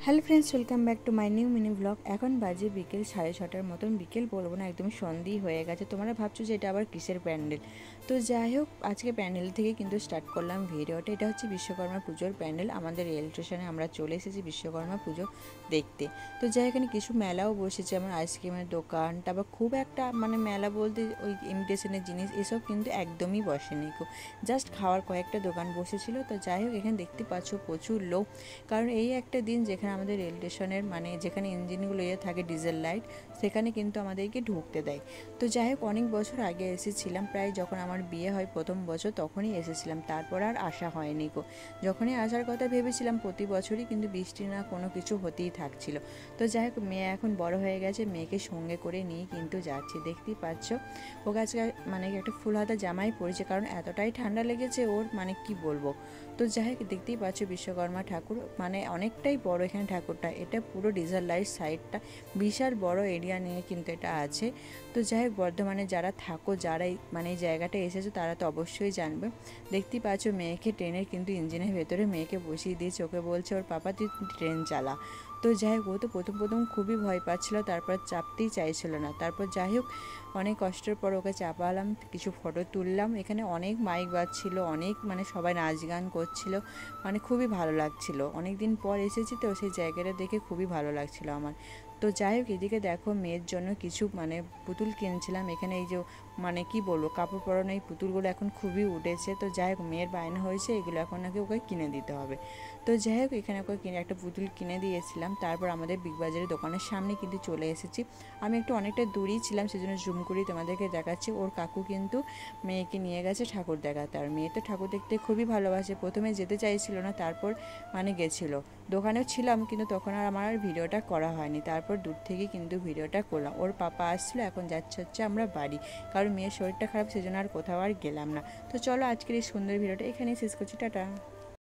Hello friends, welcome back to my new mini blog. এখন বাজে বিকেল 6:30 মতন। বিকেল বলবো না, একদম সন্ধ্যেই হয়ে গেছে। তোমরা ভাবছো যে এটা আবার কিসের প্যান্ডেল। তো যাই হোক, আজকে প্যান্ডেল থেকে কিন্তু স্টার্ট করলাম ভিডিওটা। এটা হচ্ছে বিশ্বকর্মা পুজোর প্যান্ডেল। আমাদের রেল স্টেশনে আমরা চলে এসেছি বিশ্বকর্মা পুজো দেখতে। তো যাই, এখানে কিছু মেলাও বসেছে, যেমন আইসক্রিমের দোকান। তারপর খুব একটা মেলা বলতে ওই ইমিটেশনের জিনিস এসব কিন্তু একদমই বসেনি। জাস্ট খাওয়ার কয়েকটা দোকান বসেছিল। তো যাই হোক, এখানে দেখতে পাচ্ছ প্রচুর লোক, কারণ এই একটা দিন যেখানে আমাদের রেল স্টেশনের যেখানে ইঞ্জিনগুলো থাকে ডিজেল লাইট, সেখানে কিন্তু আমাদেরকে ঢুকতে দেয়। তো যাই হোক, অনেক বছর আগে এসেছিলাম, প্রায় যখন আমার বিয়ে হয় প্রথম বছর তখনই এসেছিলাম। তারপর আর আসা হয়নি যখনই আসার কথা ভেবেছিলাম প্রতি বছরই কিন্তু বৃষ্টি না কোনো কিছু হতেই থাকছিল। তো যাই হোক, মেয়ে এখন বড় হয়ে গেছে, মেয়েকে সঙ্গে করে নিয়ে কিন্তু যাচ্ছি। দেখতেই পাচ্ছ, ও কাছে একটা ফুল হাতা জামাই পরেছে, কারণ এতটাই ঠান্ডা লেগেছে ওর, কি বলবো। তো যাই হোক, দেখতেই পাচ্ছ বিশ্বকর্মা ঠাকুর অনেকটাই বড় এখানে ঠাকুরটা। এটা পুরো ডিজেল লাইট সাইডটা বিশাল বড় এরিয়া নিয়ে কিন্তু এটা আছে। তো যাই হোক, বর্ধমানে যারা থাকো, যারা এই জায়গাটা এসেছো, তারা তো অবশ্যই জানবে। দেখতেই পাচ্ছ, মেয়েকে ট্রেনের কিন্তু ইঞ্জিনের ভেতরে মেয়েকে বসিয়ে দিয়েছে। ওকে বলছে ওর পাপা তুই ট্রেন চালা। তো যাই হোক, ও তো প্রথম খুবই ভয় পাচ্ছিল, তারপর চাপতেই চাইছিল না। তারপর যাই হোক, অনেক কষ্টের পর ওকে চাপালাম, কিছু ফটো তুললাম। এখানে অনেক মাইক বাজছিল, অনেক সবাই নাচ গান করছিল, খুবই ভালো লাগছিল। অনেক দিন পর এসেছি তো, সেই জায়গাটা দেখে খুবই ভালো লাগছিল আমার। তো যাই হোক, এদিকে দেখো মেয়ের জন্য কিছু পুতুল কিনছিলাম। এখানে এই যে কি বলবো, কাপড় পরানো এই পুতুলগুলো এখন খুবই উঠেছে। তো যাই হোক, মেয়ের বায়না হয়েছে এগুলো এখন নাকি ওকে কিনে দিতে হবে। তো যাই হোক, এখানে ওকে একটা পুতুল কিনে দিয়েছিলাম। তারপর আমাদের বিগ বাজারের দোকানের সামনে কিন্তু চলে এসেছি। আমি অনেকটা দূরেই ছিলাম, সেজন্য জুম করি তোমাদেরকে দেখাচ্ছি। ওর কাকু কিন্তু মেয়েকে নিয়ে গেছে ঠাকুর দেখাতে। আর মেয়ে তো ঠাকুর দেখতে খুবই ভালোবাসে, প্রথমে যেতে চাইছিল না, তারপর গেছিলো। দোকানেও ছিলাম, কিন্তু তখন আর আমার ভিডিওটা করা হয়নি। তারপর দূর থেকে কিন্তু ভিডিওটা করলাম। ওর পাপা আসছিলো, এখন হচ্ছে আমরা বাড়ি, কারণ মেয়ের শরীরটা খারাপ, সেজন্য আর কোথাও আর গেলাম না। তো চলো, আজকের এই সুন্দর ভিডিওটা এখানেই শেষ করছি। টাটা।